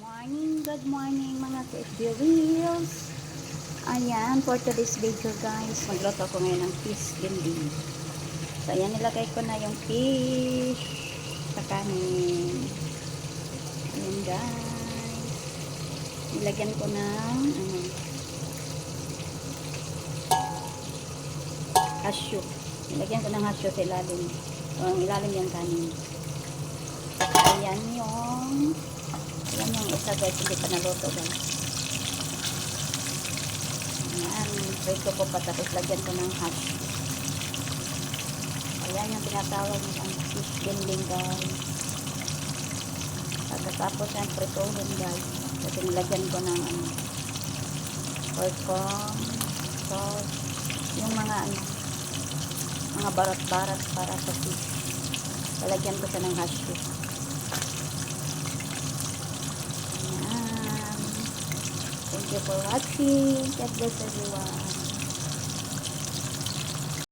Good morning mga ka-FB Reels. Ayan, for today's video guys, magluto ko ngayon ng fish dinding. So ayan, nilagay ko na yung fish sa kanin. Ayan guys. Nilagyan ko ng hasyo. Nilagyan ko ng hasyo sa ilalim. Ang ilalim yung kanin. Ayan yung isa guys, hindi pa naluto guys. Ayan, prito ko pa tapos lagyan ko ng hash. Ayan yung tinatawag ng fish dinding guys. Pagkatapos yan, prituhin guys. Kasi nilagyan ko ng pork, sauce, yung mga mga barat-barat para sa fish. Lalagyan ko siya ng hash. Thank you for watching. God bless everyone.